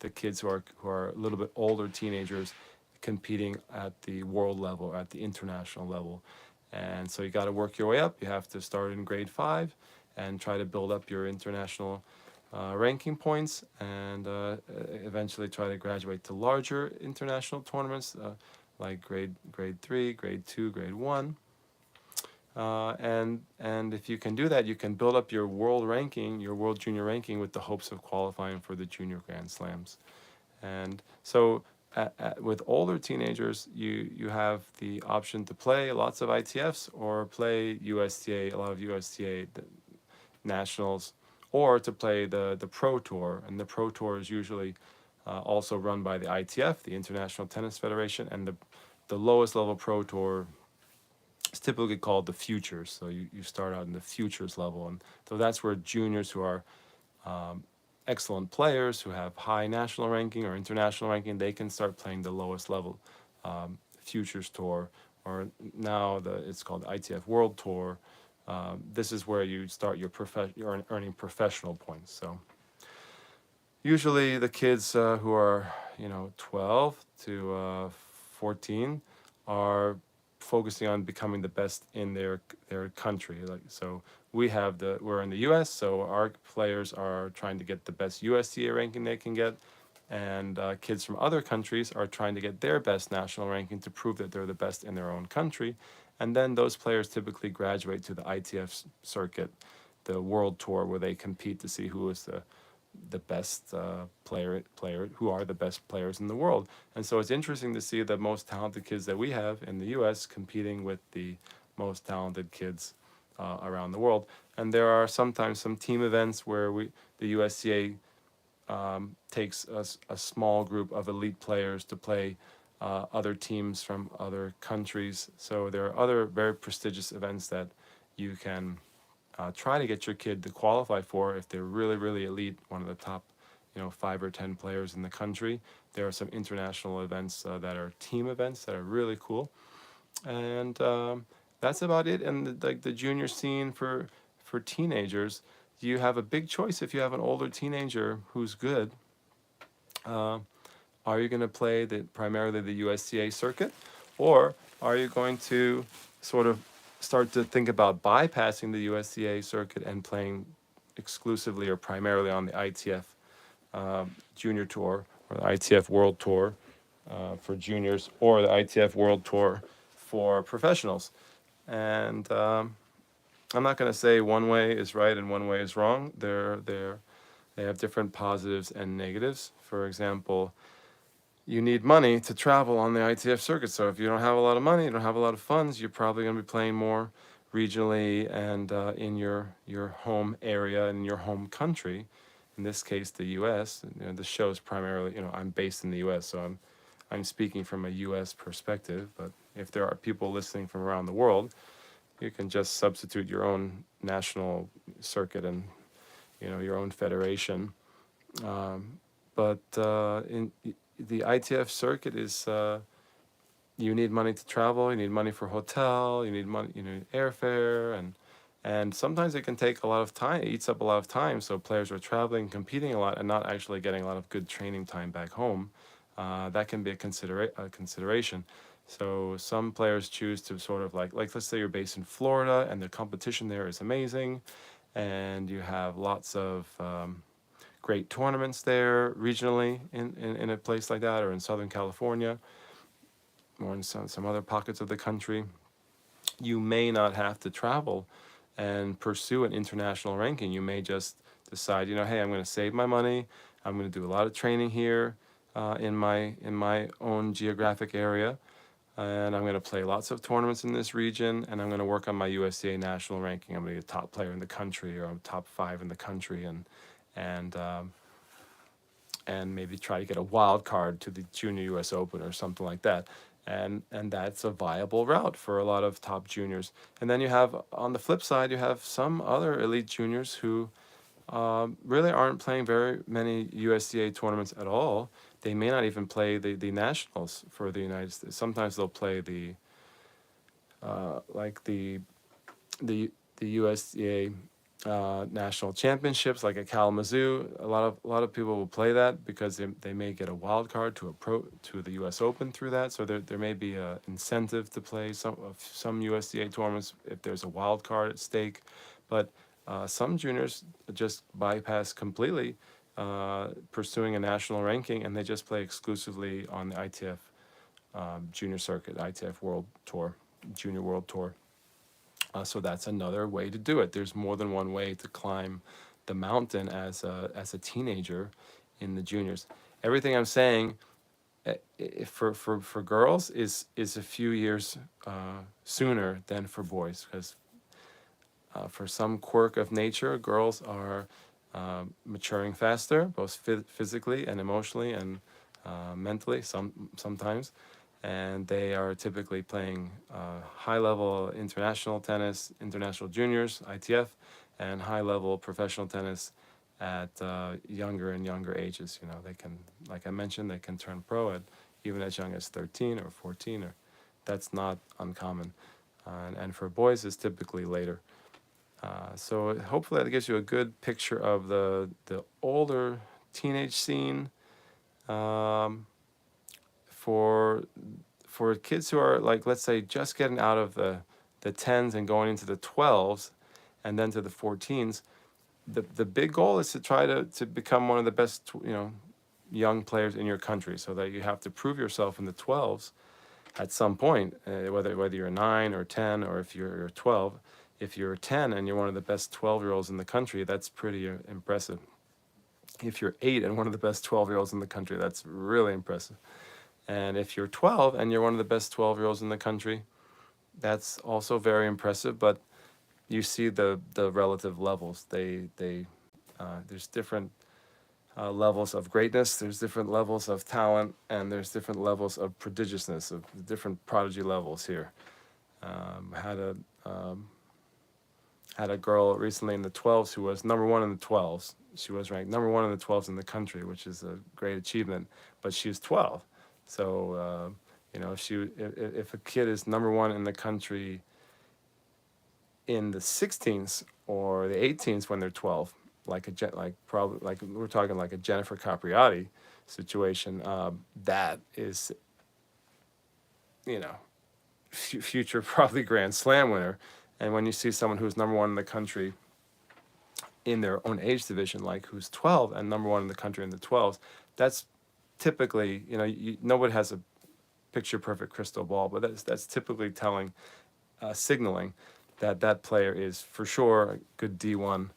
kids who are a little bit older teenagers competing at the world level, at the international level. And so you got to work your way up. You have to start in grade 5 and try to build up your international ranking points, and eventually try to graduate to larger international tournaments, like grade 3, grade 2, grade 1. And if you can do that, you can build up your world ranking, your world junior ranking, with the hopes of qualifying for the junior Grand Slams. And so with older teenagers, you have the option to play lots of ITFs or play USTA, a lot of USTA nationals, or to play the Pro Tour. And the Pro Tour is usually also run by the ITF, the International Tennis Federation, and the lowest level Pro Tour is typically called the Futures. So you start out in the Futures level, and so that's where juniors who are excellent players, who have high national ranking or international ranking, they can start playing the lowest level Futures Tour, or now it's called the ITF World Tour. This is where you start your earning professional points. So usually the kids who are 12 to 14 are focusing on becoming the best in their country. Like, so we're in the US, so our players are trying to get the best USTA ranking they can get, and kids from other countries are trying to get their best national ranking to prove that they're the best in their own country. And then those players typically graduate to the ITF circuit, the world tour, where they compete to see who is the best player who are the best players in the world. And so it's interesting to see the most talented kids that we have in the U.S. competing with the most talented kids around the world. And there are sometimes some team events where the USTA takes a small group of elite players to play other teams from other countries. So there are other very prestigious events that you can try to get your kid to qualify for if they're really, really elite, one of the top, 5 or 10 players in the country. There are some international events that are team events that are really cool, and that's about it. And the junior scene for teenagers, you have a big choice if you have an older teenager who's good. Are you going to play primarily the USTA circuit, or are you going to sort of start to think about bypassing the USTA circuit and playing exclusively or primarily on the ITF Junior Tour or the ITF World Tour for juniors, or the ITF World Tour for professionals? And I'm not going to say one way is right and one way is wrong. They have different positives and negatives. For example, you need money to travel on the ITF circuit. So if you don't have a lot of money, you don't have a lot of funds, you're probably going to be playing more regionally and in your home area and your home country. In this case, the U.S. The show is primarily, I'm based in the U.S., so I'm speaking from a U.S. perspective. But if there are people listening from around the world, you can just substitute your own national circuit and your own federation. But in the ITF circuit is you need money to travel, you need money for hotel, you need money, airfare, and sometimes it can take a lot of time. It eats up a lot of time. So players are traveling, competing a lot, and not actually getting a lot of good training time back home. That can be a consideration. So some players choose to sort of like let's say you're based in Florida and the competition there is amazing, and you have lots of great tournaments there regionally in a place like that, or in Southern California, or in some other pockets of the country. You may not have to travel and pursue an international ranking. You may just decide, hey, I'm going to save my money. I'm going to do a lot of training here in my own geographic area, and I'm going to play lots of tournaments in this region, and I'm going to work on my USTA national ranking. I'm going to be a top player in the country, or I'm top 5 in the country, and maybe try to get a wild card to the Junior U.S. Open or something like that. And that's a viable route for a lot of top juniors. And then you have, on the flip side, you have some other elite juniors who really aren't playing very many USTA tournaments at all. They may not even play the nationals for the United States. Sometimes they'll play the the USTA national championships, like at Kalamazoo. A lot of people will play that because they may get a wild card to the U.S. Open through that. So there may be a incentive to play some USTA tournaments if there's a wild card at stake. But some juniors just bypass completely pursuing a national ranking, and they just play exclusively on the ITF junior circuit, ITF World Tour, Junior World Tour. So that's another way to do it. There's more than one way to climb the mountain as a teenager in the juniors. Everything I'm saying for girls is a few years sooner than for boys, because for some quirk of nature, girls are maturing faster, both physically and emotionally and mentally sometimes. And they are typically playing high-level international tennis, international juniors, ITF, and high-level professional tennis at younger and younger ages. They can, like I mentioned, they can turn pro at even as young as 13 or 14 or that's not uncommon. And for boys, it's typically later. So hopefully that gives you a good picture of the older teenage scene. Um, for kids who are, like, let's say, just getting out of the 10s and going into the 12s and then to the 14s, the big goal is to try to become one of the best, young players in your country, so that you have to prove yourself in the 12s at some point, whether you're 9 or 10, or if you're 12. If you're 10 and you're one of the best 12-year-olds in the country, that's pretty impressive. If you're 8 and one of the best 12-year-olds in the country, that's really impressive. And if you're 12 and you're one of the best 12-year-olds in the country, that's also very impressive. But you see the relative levels. There's different levels of greatness. There's different levels of talent, and there's different levels of prodigiousness, of different prodigy levels here. Had a girl recently in the 12s who was number one in the 12s. She was ranked number one in the 12s in the country, which is a great achievement. But she was 12, so if a kid is number one in the country in the 16s or the 18s when they're 12, like we're talking like a Jennifer Capriati situation, that is, future probably Grand Slam winner. And when you see someone who's number one in the country in their own age division, like who's 12 and number one in the country in the 12s, that's typically, nobody has a picture perfect crystal ball, but that's typically signaling that that player is for sure a good D1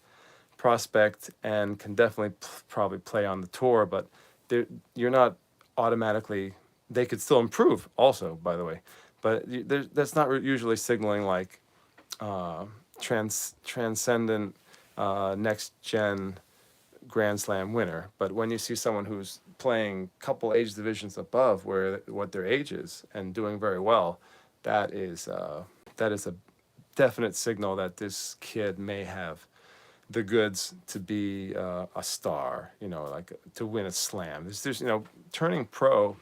prospect and can definitely probably play on the tour. But you're not automatically, they could still improve also, by the way, but that's not usually signaling like transcendent next gen Grand Slam winner. But when you see someone who's playing a couple age divisions above what their age is and doing very well, that is a definite signal that this kid may have the goods to be a star, like to win a slam. There's turning pro,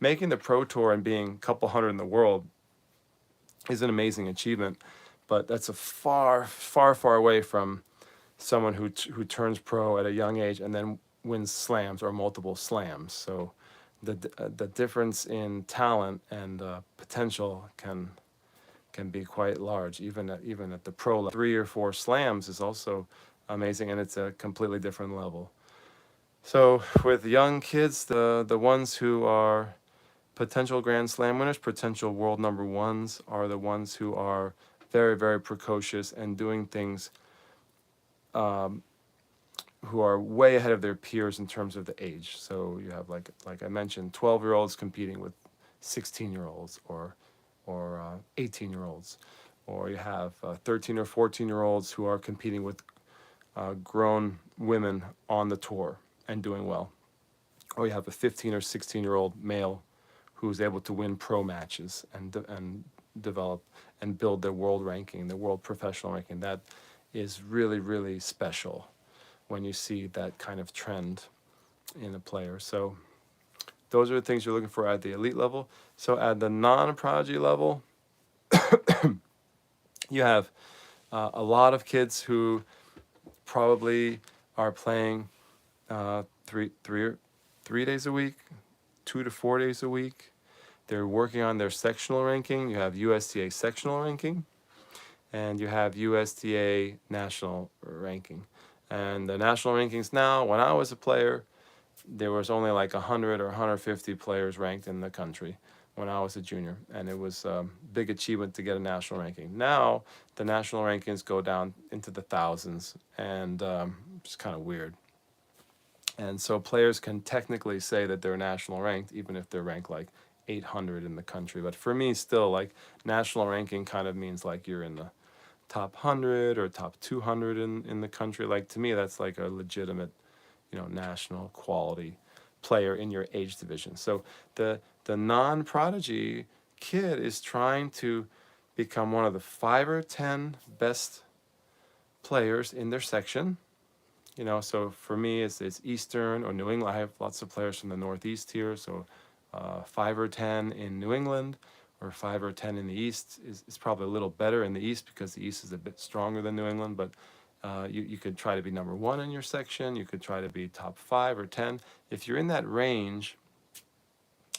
making the pro tour and being a couple hundred in the world is an amazing achievement, but that's a far, far, far away from someone who turns pro at a young age and then wins slams or multiple slams. So the difference in talent and potential can be quite large, even at the pro level. 3 or 4 slams is also amazing, and it's a completely different level. So with young kids, the ones who are potential Grand Slam winners, potential world number ones, are the ones who are very, very precocious and doing things, who are way ahead of their peers in terms of the age. So you have, like I mentioned, 12-year-olds competing with 16-year-olds or 18-year-olds, or you have 13 or 14-year-olds who are competing with grown women on the tour and doing well, or you have a 15 or 16-year-old male who's able to win pro matches and develop and build their world ranking, their world professional ranking. That is really, really special when you see that kind of trend in a player. So those are the things you're looking for at the elite level. So at the non-prodigy level, you have a lot of kids who probably are playing 3 days a week, 2 to 4 days a week. They're working on their sectional ranking. You have USTA sectional ranking, and you have USTA national ranking. And the national rankings now, when I was a player, there was only like 100 or 150 players ranked in the country when I was a junior, and it was a big achievement to get a national ranking. Now, the national rankings go down into the thousands, and it's kind of weird. And so players can technically say that they're national ranked, even if they're ranked like 800 in the country. But for me, still, like, national ranking kind of means like you're in the top 100 or top 200 in the country. Like, to me, that's like a legitimate, national quality player in your age division. So the non-prodigy kid is trying to become one of the 5 or 10 best players in their section. So for me, it's Eastern or New England. I have lots of players from the Northeast here, so 5 or 10 in New England, or 5 or 10 in the East is probably a little better in the East because the East is a bit stronger than New England, but you could try to be number 1 in your section. You could try to be top 5 or 10. If you're in that range,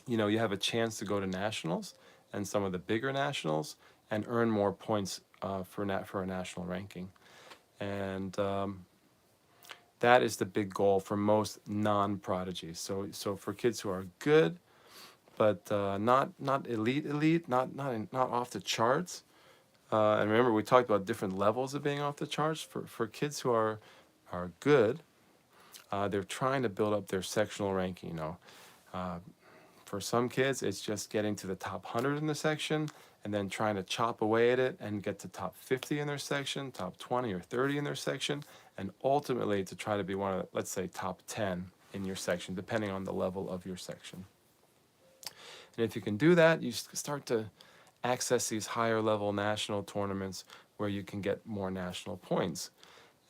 you have a chance to go to nationals and some of the bigger nationals and earn more points for a national ranking. And that is the big goal for most non-prodigies. So for kids who are good, but not elite, not off the charts. And remember, we talked about different levels of being off the charts. For kids who are good, they're trying to build up their sectional ranking. For some kids, it's just getting to the top 100 in the section and then trying to chop away at it and get to top 50 in their section, top 20 or 30 in their section, and ultimately to try to be one of the, let's say, top 10 in your section, depending on the level of your section. And if you can do that, you start to access these higher level national tournaments where you can get more national points.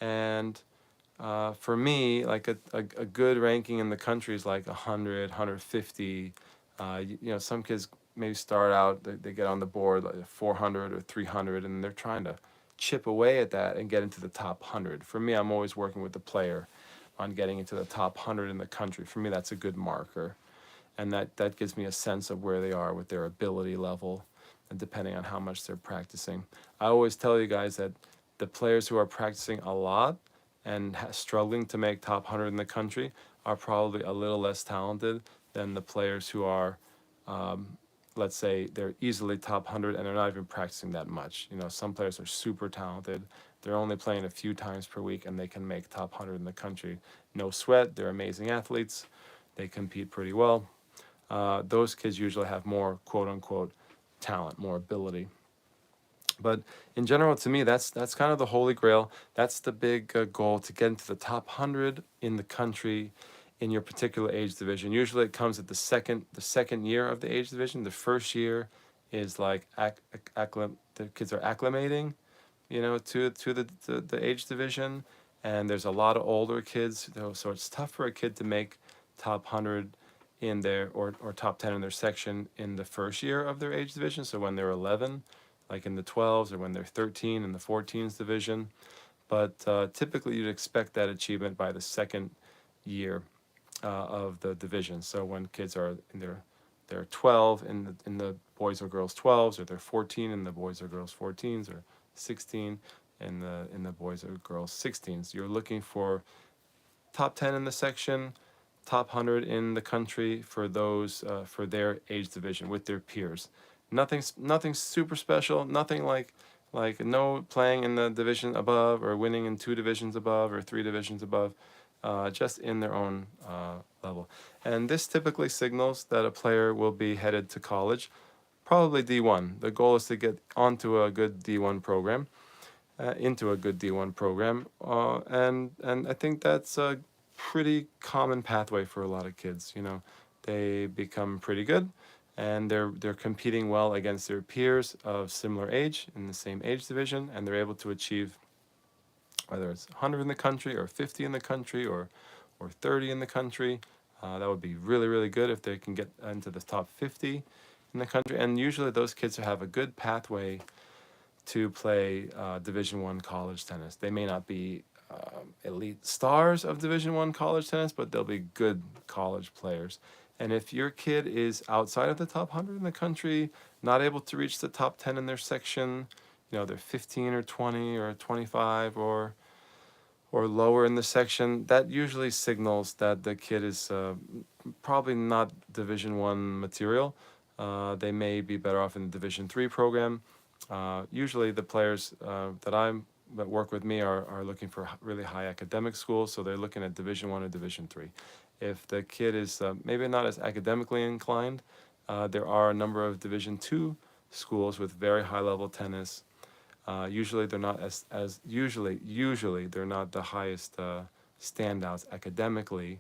And for me, like a good ranking in the country is like 100, 150. Some kids maybe start out, they get on the board like 400 or 300, and they're trying to chip away at that and get into the top 100. For me, I'm always working with the player on getting into the top 100 in the country. For me, that's a good marker. And that gives me a sense of where they are with their ability level and depending on how much they're practicing. I always tell you guys that the players who are practicing a lot and struggling to make top 100 in the country are probably a little less talented than the players who are, let's say, they're easily top 100 and they're not even practicing that much. Some players are super talented. They're only playing a few times per week and they can make top 100 in the country. No sweat. They're amazing athletes. They compete pretty well. Those kids usually have more quote-unquote talent, more ability. But in general, to me, that's kind of the holy grail. That's the big goal, to get into the top 100 in the country in your particular age division. Usually it comes at the second year of the age division. The first year is like the kids are acclimating, to the age division. And there's a lot of older kids, so it's tough for a kid to make top 100 in their or top 10 in their section in the first year of their age division. So when they're 11, like in the 12s, or when they're 13 in the 14s division. But typically you'd expect that achievement by the second year of the division. So when kids are in they're 12 in the boys or girls 12s, or they're 14 in the boys or girls 14s, or 16 in the boys or girls 16s. You're looking for top 10 in the section, top 100 in the country for those for their age division with their peers. Nothing super special. Nothing like no playing in the division above or winning in 2 divisions above or 3 divisions above. Just in their own level. And this typically signals that a player will be headed to college, probably D1. The goal is to get onto a good D1 program, into a good D1 program, and I think that's a pretty common pathway for a lot of kids. They become pretty good, and they're competing well against their peers of similar age in the same age division, and they're able to achieve, whether it's 100 in the country or 50 in the country or 30 in the country. That would be really, really good if they can get into the top 50 in the country. And usually those kids have a good pathway to play Division I college tennis. They may not be elite stars of Division I college tennis, but they'll be good college players. And if your kid is outside of the top 100 in the country, not able to reach the top 10 in their section, they're 15 or 20 or 25 or lower in the section, that usually signals that the kid is probably not Division I material. They may be better off in the Division III program. Usually the players that work with me are looking for really high academic schools, so they're looking at Division I or Division III. If the kid is maybe not as academically inclined, there are a number of Division II schools with very high level tennis. Usually they're not usually they're not the highest standouts academically,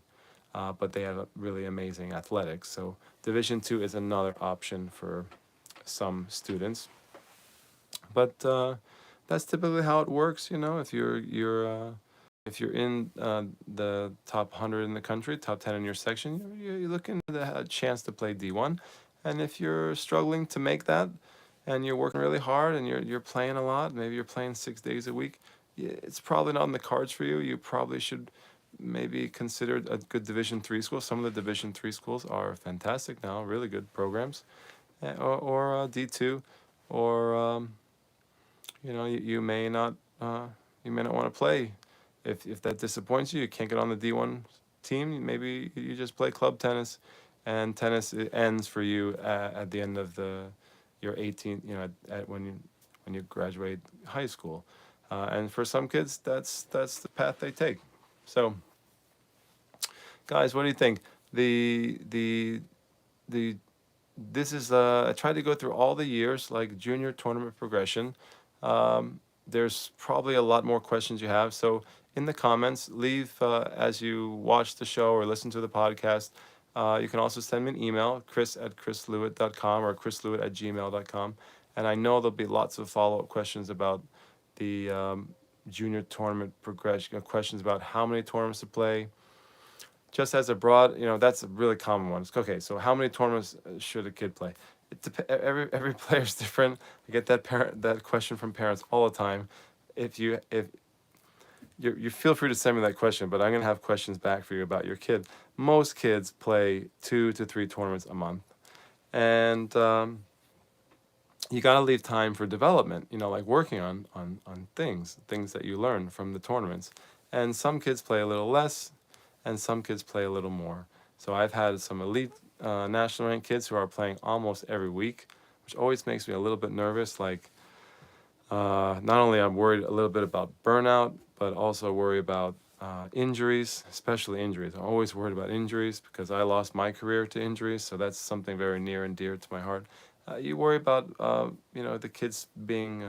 but they have really amazing athletics. So Division II is another option for some students. But that's typically how it works. If you're in the top 100 in the country, top 10 in your section, you're looking at a chance to play D1. And if you're struggling to make that, and you're working really hard, and you're playing a lot, maybe you're playing 6 days a week, it's probably not in the cards for you. You probably should maybe consider a good Division 3 school. Some of the Division 3 schools are fantastic now, really good programs, or D2, or you may not want to play. If that disappoints you, you can't get on the D1 team. Maybe you just play club tennis, and tennis ends for you at the end of your 18. When you graduate high school, and for some kids, that's the path they take. So, guys, what do you think? The this is I tried to go through all the years, like junior tournament progression. There's probably a lot more questions you have, so in the comments, leave as you watch the show or listen to the podcast. You can also send me an email, chris@chrislewitt.com or chrislewitt@gmail.com, and I know there'll be lots of follow-up questions about the junior tournament progression, questions about how many tournaments to play, just as a broad, that's a really common one. It's, okay, so how many tournaments should a kid play? Every player's different. I get that question from parents all the time. If you feel free to send me that question, but I'm gonna have questions back for you about your kid. Most kids play 2 to 3 tournaments a month, and you gotta leave time for development. Like working on things that you learn from the tournaments. And some kids play a little less, and some kids play a little more. So I've had some elite national ranked kids who are playing almost every week, which always makes me a little bit nervous. Like, not only I'm worried a little bit about burnout, but also worry about injuries, especially injuries. I'm always worried about injuries because I lost my career to injuries, so that's something very near and dear to my heart. You worry about the kids being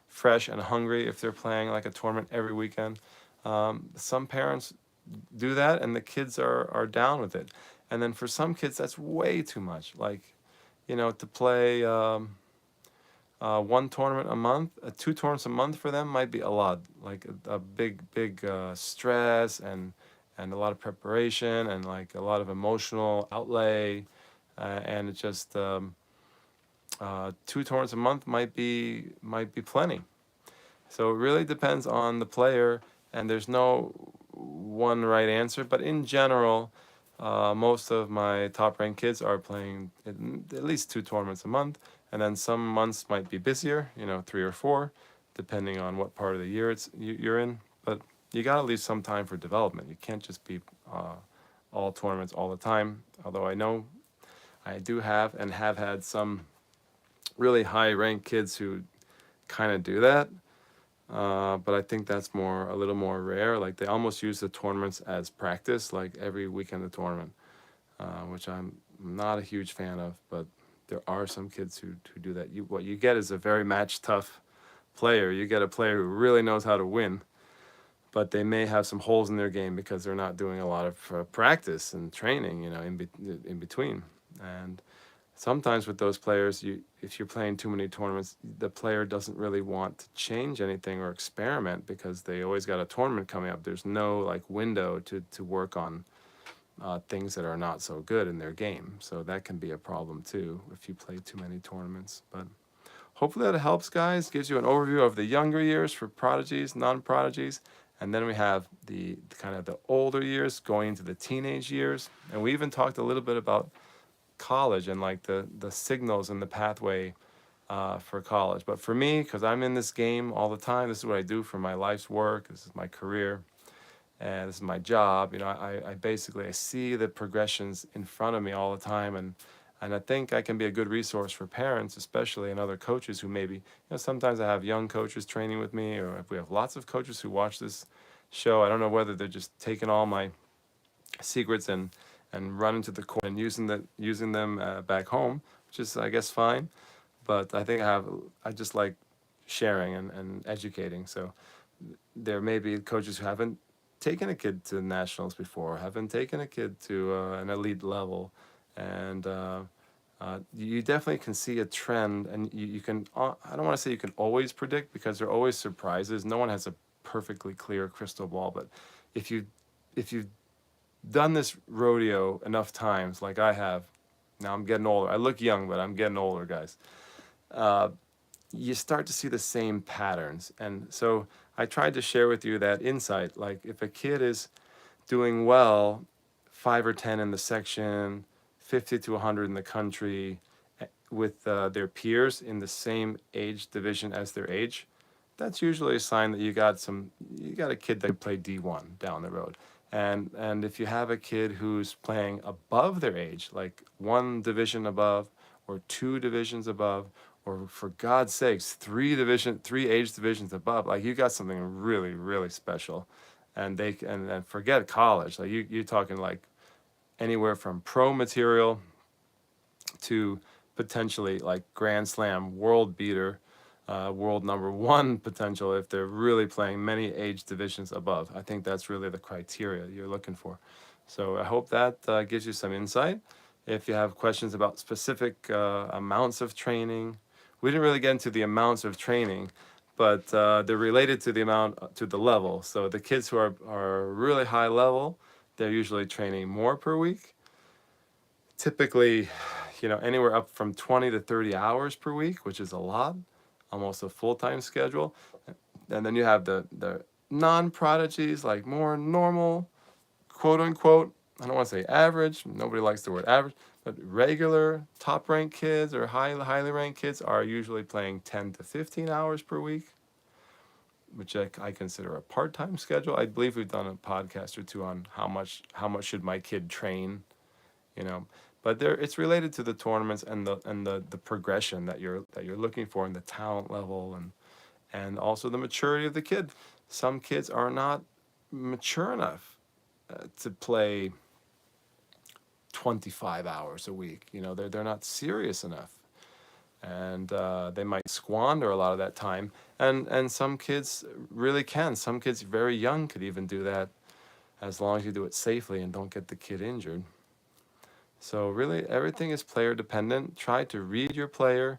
fresh and hungry if they're playing like a tournament every weekend. Some parents do that, and the kids are down with it. And then for some kids, that's way too much. Like, to play one tournament a month, 2 tournaments a month for them might be a lot. Like a big stress and a lot of preparation and like a lot of emotional outlay, and it's just 2 tournaments a month might be plenty. So it really depends on the player, and there's no one right answer. But in general, most of my top ranked kids are playing at least 2 tournaments a month, and then some months might be busier, 3 or 4, depending on what part of the year you're in. But you got to leave some time for development. You can't just be all tournaments all the time. Although I know I do have and have had some really high ranked kids who kind of do that. But I think that's a little more rare. Like they almost use the tournaments as practice, like every weekend a tournament, which I'm not a huge fan of. But there are some kids who do that. What you get is a very match tough player. You get a player who really knows how to win, but they may have some holes in their game because they're not doing a lot of practice and training, in between. And sometimes with those players, if you're playing too many tournaments, the player doesn't really want to change anything or experiment because they always got a tournament coming up. There's no like window to work on things that are not so good in their game. So that can be a problem too if you play too many tournaments. But hopefully that helps, guys. Gives you an overview of the younger years for prodigies, non-prodigies. And then we have the kind of the older years going into the teenage years. And we even talked a little bit about college and like the signals and the pathway for college. But for me, because I'm in this game all the time, this is what I do for my life's work. This is my career, and this is my job. I basically I see the progressions in front of me all the time, and I think I can be a good resource for parents, especially, and other coaches who maybe, sometimes I have young coaches training with me, or if we have lots of coaches who watch this show, I don't know whether they're just taking all my secrets and run into the court and using them back home, which is I guess fine. But I think I just like sharing and educating. So there may be coaches who haven't taken a kid to nationals before, haven't taken a kid to an elite level, and you definitely can see a trend. And you can I don't want to say you can always predict because there are always surprises. No one has a perfectly clear crystal ball, but if you've done this rodeo enough times like I have, Now I'm getting older. I look young, but I'm getting older, guys. Uh, you start to see the same patterns. And so I tried to share with you that insight. Like if a kid is doing well, 5 or 10 in the section, 50 to 100 in the country, with their peers in the same age division as their age, that's usually a sign that you got a kid that could play D1 down the road. And if you have a kid who's playing above their age, like one division above or two divisions above, or for God's sakes, three age divisions above, like you got something really, really special. And forget college. Like you're talking like anywhere from pro material to potentially like Grand Slam world beater, world number one potential if they're really playing many age divisions above. I think that's really the criteria you're looking for. So I hope that gives you some insight. If you have questions about specific amounts of training, we didn't really get into the amounts of training, but they're related to the amount, to the level. So the kids who are really high level, they're usually training more per week. Typically, anywhere up from 20 to 30 hours per week, which is a lot, almost a full-time schedule. And then you have the non-prodigies, like more normal, quote unquote, I don't want to say average, nobody likes the word average, but regular top-ranked kids or highly ranked kids are usually playing 10 to 15 hours per week, which I consider a part-time schedule. I believe we've done a podcast or two on how much should my kid train, you know. But it's related to the tournaments and the progression that you're looking for, and the talent level, and also the maturity of the kid. Some kids are not mature enough to play 25 hours a week. They're not serious enough, and they might squander a lot of that time. And some kids really can. Some kids very young could even do that, as long as you do it safely and don't get the kid injured. So really, everything is player dependent. Try to read your player.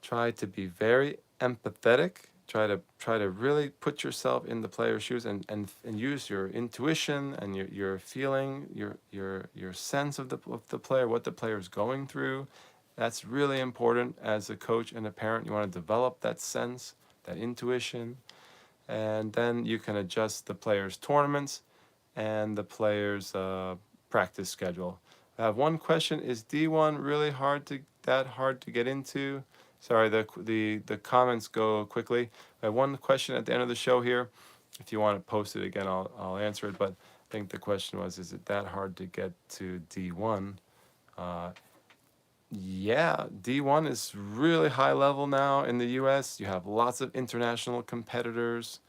Try to be very empathetic. Try to really put yourself in the player's shoes, and use your intuition and your feeling, your sense of the player, what the player is going through. That's really important as a coach and a parent. You want to develop that sense, that intuition, and then you can adjust the player's tournaments and the player's practice schedule. I have one question: is D1 really hard to get into? Sorry, the comments go quickly. I have one question at the end of the show here. If you want to post it again, I'll answer it. But I think the question was: is it that hard to get to D1? Yeah, D1 is really high level now in the U.S. You have lots of international competitors,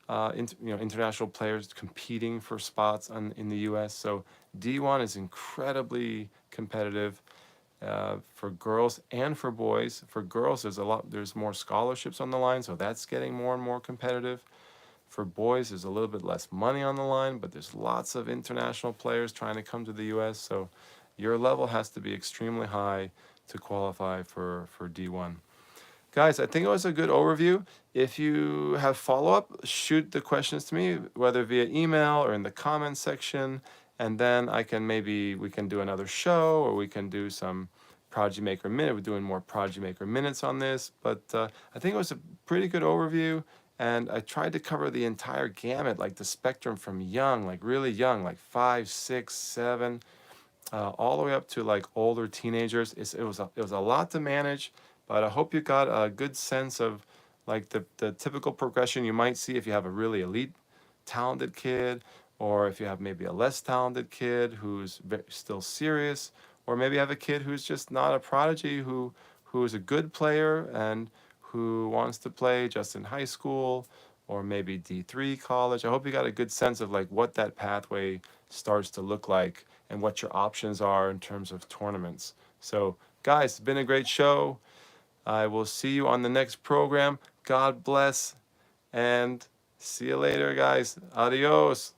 international players competing for spots in the U.S. So D1 is incredibly competitive for girls and for boys. For girls, there's more scholarships on the line, so that's getting more and more competitive. For boys, there's a little bit less money on the line, but there's lots of international players trying to come to the U.S. So your level has to be extremely high to qualify for D1. Guys, I think it was a good overview. If you have follow-up, shoot the questions to me, whether via email or in the comments section, and then we can do another show, or we can do some Prodigy Maker Minute. We're doing more Prodigy Maker Minutes on this, but I think it was a pretty good overview, and I tried to cover the entire gamut, like the spectrum from young, like really young, like 5, 6, 7, all the way up to like older teenagers. It was a lot to manage, but I hope you got a good sense of like the typical progression you might see if you have a really elite, talented kid, or if you have maybe a less talented kid who's still serious, or maybe you have a kid who's just not a prodigy, who is a good player and who wants to play just in high school or maybe D3 college. I hope you got a good sense of like what that pathway starts to look like and what your options are in terms of tournaments. So guys, it's been a great show. I will see you on the next program. God bless, and see you later, guys. Adios.